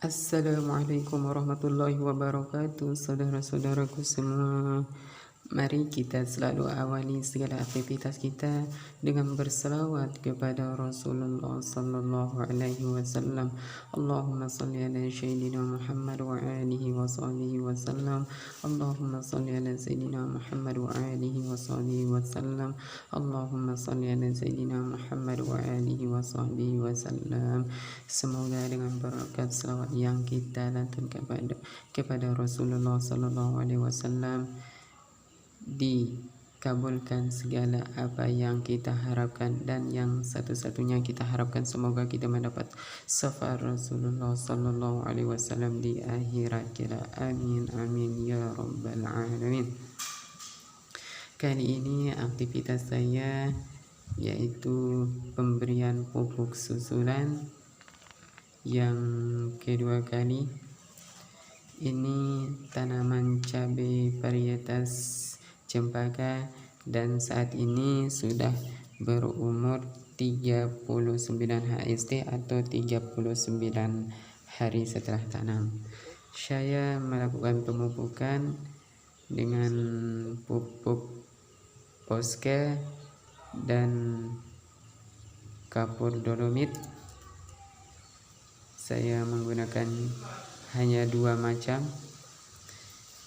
Assalamualaikum warahmatullahi wabarakatuh. Saudara-saudaraku semua, mari kita selalu awali segala aktivitas kita dengan berselawat kepada Rasulullah sallallahu alaihi wasallam. Allahumma salli ala sayyidina Muhammad wa alihi wa sahbihi wasallam. Allahumma salli ala sayyidina Muhammad wa alihi wa sahbihi wasallam. Allahumma salli ala sayyidina Muhammad wa alihi wa sahbihi wasallam. Semoga dengan berkat selawat yang kita lantunkan kepada Rasulullah sallallahu alaihi wasallam dikabulkan segala apa yang kita harapkan, dan yang satu-satunya kita harapkan semoga kita mendapat syafaat Rasulullah sallallahu alaihi wasallam di akhirat kita. Amin amin ya rabbal alamin. Kali ini aktivitas saya yaitu pemberian pupuk susulan yang kedua kali. Ini tanaman cabai varietas cempaka dan saat ini sudah berumur 39 HST atau 39 hari setelah tanam. Saya melakukan pemupukan dengan pupuk Posca dan kapur dolomit. Saya menggunakan hanya 2 macam.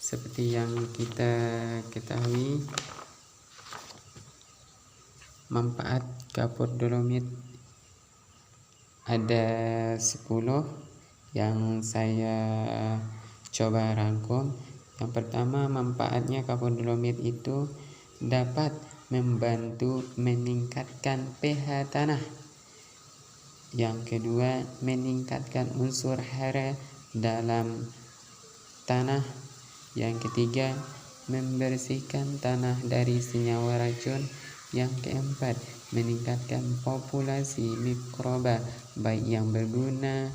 Seperti yang kita ketahui, manfaat kapur dolomit ada 10 yang saya coba rangkum. Yang pertama, manfaatnya kapur dolomit itu dapat membantu meningkatkan pH tanah. Yang kedua, meningkatkan unsur hara dalam tanah. Yang ketiga, membersihkan tanah dari senyawa racun. Yang keempat, meningkatkan populasi mikroba baik yang berguna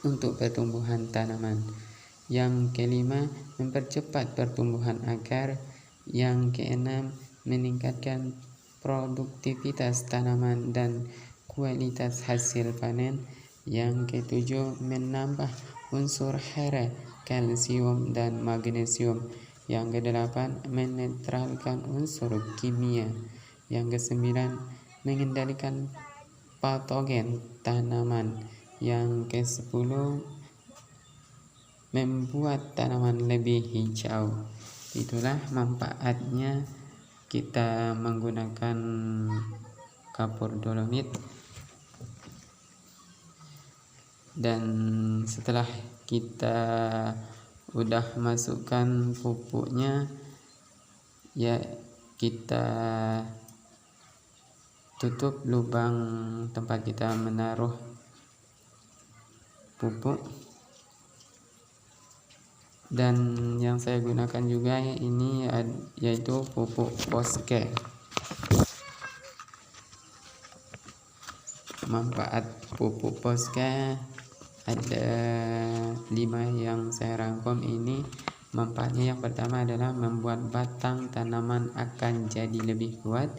untuk pertumbuhan tanaman. Yang kelima, mempercepat pertumbuhan akar. Yang keenam, meningkatkan produktivitas tanaman dan kualitas hasil panen. Yang ketujuh, menambah unsur hara, kalsium dan magnesium. Yang kedelapan, menetralkan unsur kimia. Yang kesembilan, mengendalikan patogen tanaman. Yang kesepuluh, membuat tanaman lebih hijau. Itulah manfaatnya kita menggunakan kapur dolomit. Dan setelah kita udah masukkan pupuknya, ya kita tutup lubang tempat kita menaruh pupuk. Dan yang saya gunakan juga ini yaitu pupuk Posca. Manfaat pupuk Posca ada 5 yang saya rangkum ini. Manfaatnya yang pertama adalah membuat batang tanaman akan jadi lebih kuat.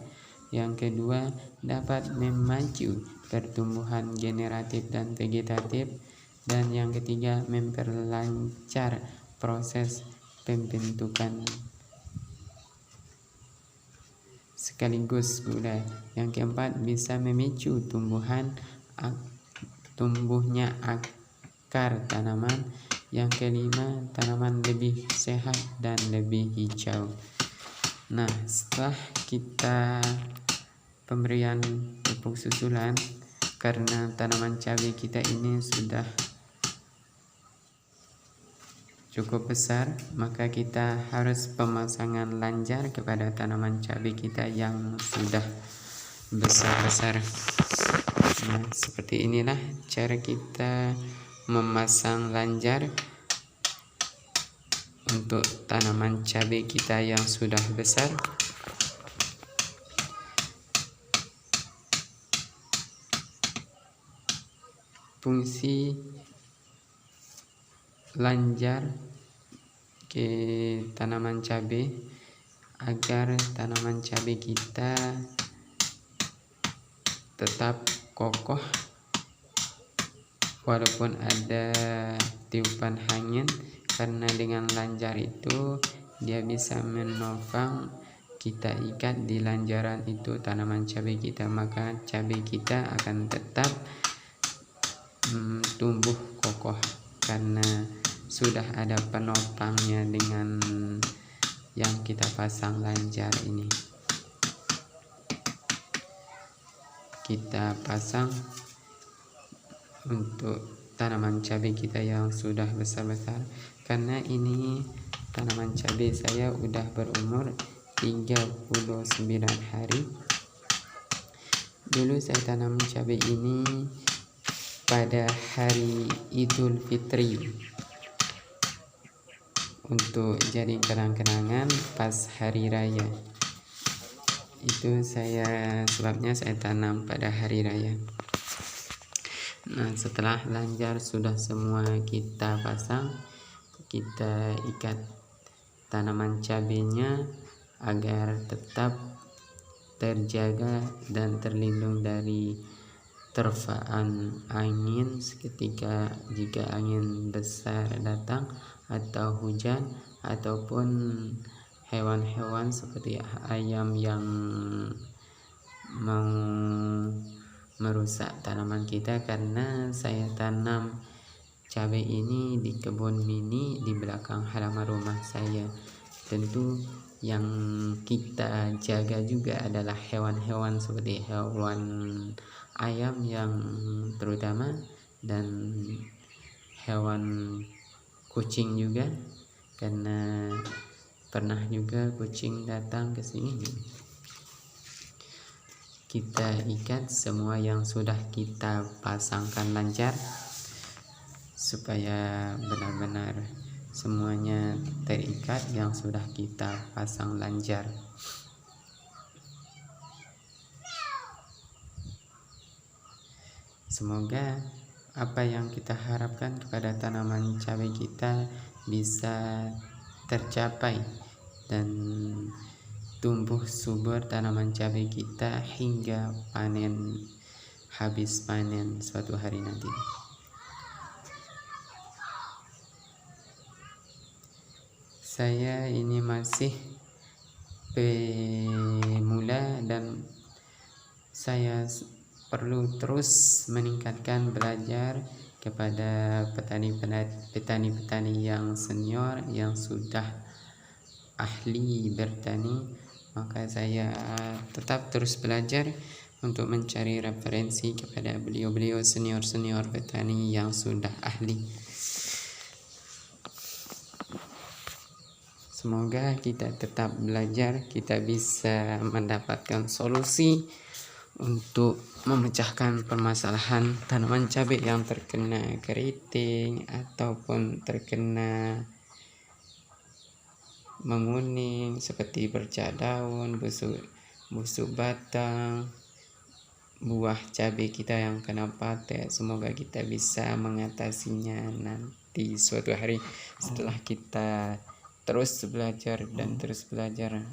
Yang kedua, dapat memacu pertumbuhan generatif dan vegetatif. Dan yang ketiga, memperlancar proses pembentukan sekaligus gula. Yang keempat, bisa memicu tumbuhnya akar tanaman. Yang kelima, tanaman lebih sehat dan lebih hijau. Nah, setelah kita pemberian pupuk susulan, karena tanaman cabai kita ini sudah cukup besar, maka kita harus pemasangan lanjar kepada tanaman cabai kita yang sudah besar-besar. Nah, seperti inilah cara kita memasang lanjar untuk tanaman cabai kita yang sudah besar. Fungsi lanjar ke tanaman cabai agar tanaman cabai kita tetap kokoh walaupun ada tiupan angin, karena dengan lanjar itu dia bisa menopang kita ikat di lanjaran itu tanaman cabai kita, maka cabai kita akan tetap tumbuh kokoh karena sudah ada penopangnya dengan yang kita pasang lanjar ini. Kita pasang untuk tanaman cabai kita yang sudah besar-besar, karena ini tanaman cabai saya udah berumur 39 hari. Dulu saya tanam cabai ini pada hari Idul Fitri untuk jadi kenang-kenangan pas hari raya. Itu sebabnya saya tanam pada hari raya. Nah, setelah lanjar sudah semua kita pasang, kita ikat tanaman cabainya agar tetap terjaga dan terlindung dari terpaan angin seketika jika angin besar datang, atau hujan, ataupun hewan-hewan seperti ayam yang mau merusak tanaman kita. Karena saya tanam cabai ini di kebun mini di belakang halaman rumah saya. Tentu yang kita jaga juga adalah hewan-hewan seperti hewan ayam yang terutama, dan hewan kucing juga, karena pernah juga kucing datang ke sini. Kita ikat semua yang sudah kita pasangkan lancar supaya benar-benar semuanya terikat yang sudah kita pasang lancar. Semoga apa yang kita harapkan kepada tanaman cabai kita bisa tercapai dan tumbuh subur tanaman cabai kita hingga habis panen suatu hari nanti. Saya ini masih pemula dan saya perlu terus meningkatkan belajar kepada petani-petani yang senior yang sudah ahli bertani. Maka saya tetap terus belajar untuk mencari referensi kepada beliau-beliau senior-senior petani yang sudah ahli. Semoga kita tetap belajar, kita bisa mendapatkan solusi untuk memecahkan permasalahan tanaman cabai yang terkena keriting ataupun terkena menguning seperti bercak daun, busuk batang, buah cabai kita yang kena patek. Semoga kita bisa mengatasinya nanti suatu hari setelah kita terus belajar dan terus belajar.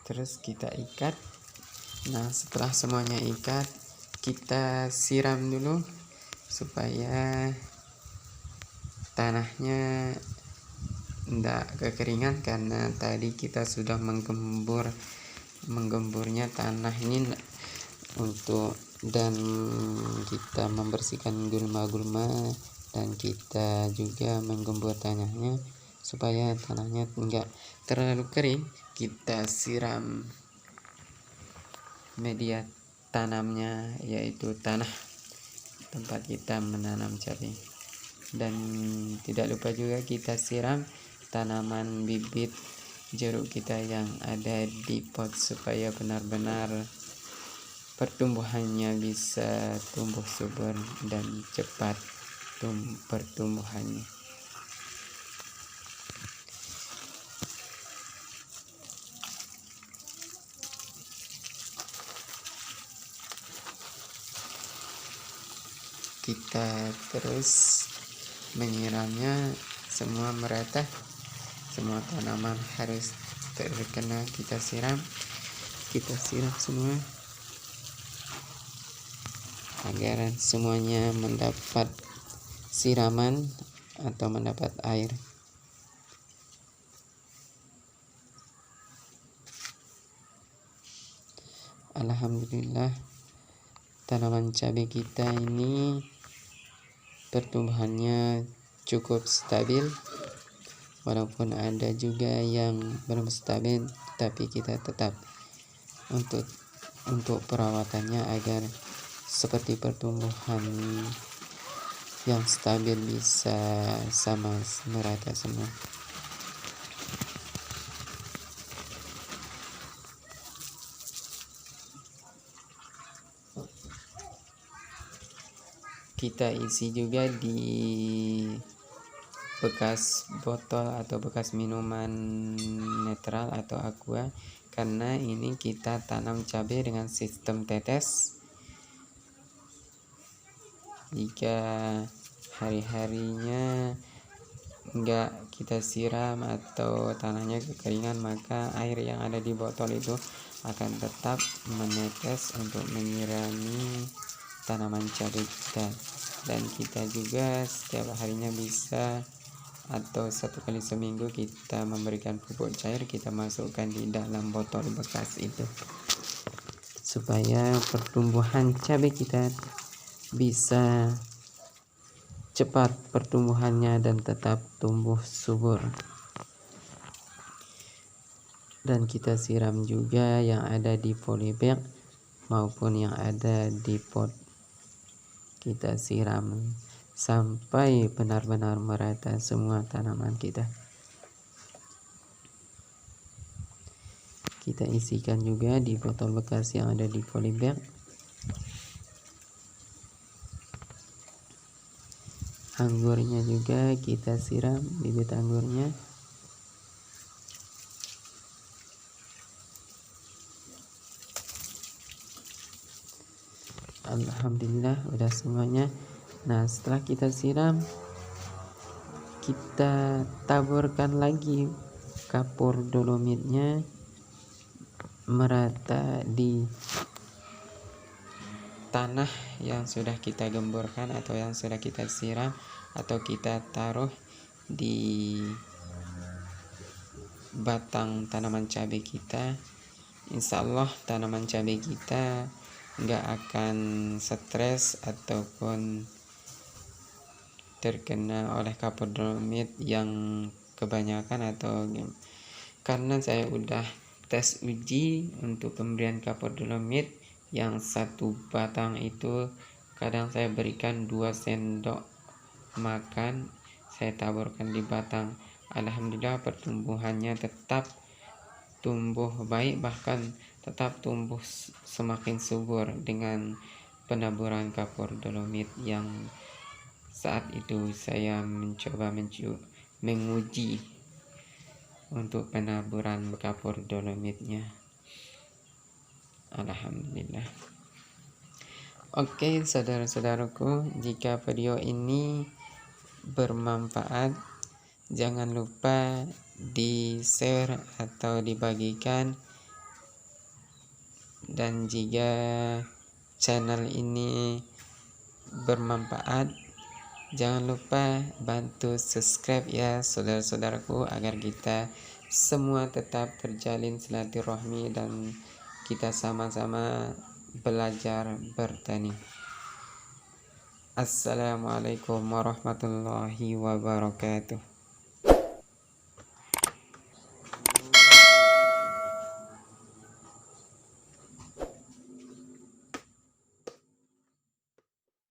Terus kita ikat. Nah, setelah semuanya ikat, kita siram dulu supaya tanahnya tidak kekeringan, karena tadi kita sudah menggemburnya tanah ini dan kita membersihkan gulma-gulma, dan kita juga menggembur tanahnya supaya tanahnya enggak terlalu kering. Kita siram media tanamnya, yaitu tanah tempat kita menanam cabai, dan tidak lupa juga kita siram tanaman bibit jeruk kita yang ada di pot supaya benar-benar pertumbuhannya bisa tumbuh subur dan cepat pertumbuhannya. Kita terus menyiramnya semua merata semua tanaman harus terkena kita siram semua agar semuanya mendapat siraman atau mendapat air. Alhamdulillah, tanaman cabai kita ini pertumbuhannya cukup stabil, walaupun ada juga yang belum stabil, tapi kita tetap untuk perawatannya agar seperti pertumbuhan yang stabil, bisa sama merata semua. Kita isi juga di bekas botol atau bekas minuman netral atau aqua, karena ini kita tanam cabai dengan sistem tetes. Jika hari-harinya enggak kita siram atau tanahnya kekeringan, maka air yang ada di botol itu akan tetap menetes untuk menyirami tanaman cabai kita. Dan kita juga setiap harinya bisa, atau 1 kali seminggu kita memberikan pupuk cair, kita masukkan di dalam botol bekas itu supaya pertumbuhan cabai kita bisa cepat pertumbuhannya dan tetap tumbuh subur. Dan kita siram juga yang ada di polybag maupun yang ada di pot. Kita siram sampai benar-benar merata semua tanaman kita. Kita isikan juga di botol bekas yang ada di polybag. Anggurnya juga kita siram, bibit anggurnya. Alhamdulillah udah semuanya. Nah, setelah kita siram, kita taburkan lagi kapur dolomitnya merata di tanah yang sudah kita gemburkan atau yang sudah kita siram, atau kita taruh di batang tanaman cabai kita. Insya Allah tanaman cabai kita nggak akan stres ataupun terkena oleh kapur dolomit yang kebanyakan, atau karena saya udah tes uji untuk pemberian kapur dolomit. Yang 1 batang itu kadang saya berikan 2 sendok makan, saya taburkan di batang. Alhamdulillah pertumbuhannya tetap tumbuh baik, bahkan tetap tumbuh semakin subur dengan penaburan kapur dolomit yang saat itu saya mencoba menguji untuk penaburan kapur dolomitnya. Alhamdulillah. Oke, saudara-saudaraku, jika video ini bermanfaat, jangan lupa di-share atau dibagikan. Dan jika channel ini bermanfaat, jangan lupa bantu subscribe ya saudara-saudaraku, agar kita semua tetap terjalin silaturahmi dan kita sama-sama belajar bertani. Assalamualaikum warahmatullahi wabarakatuh.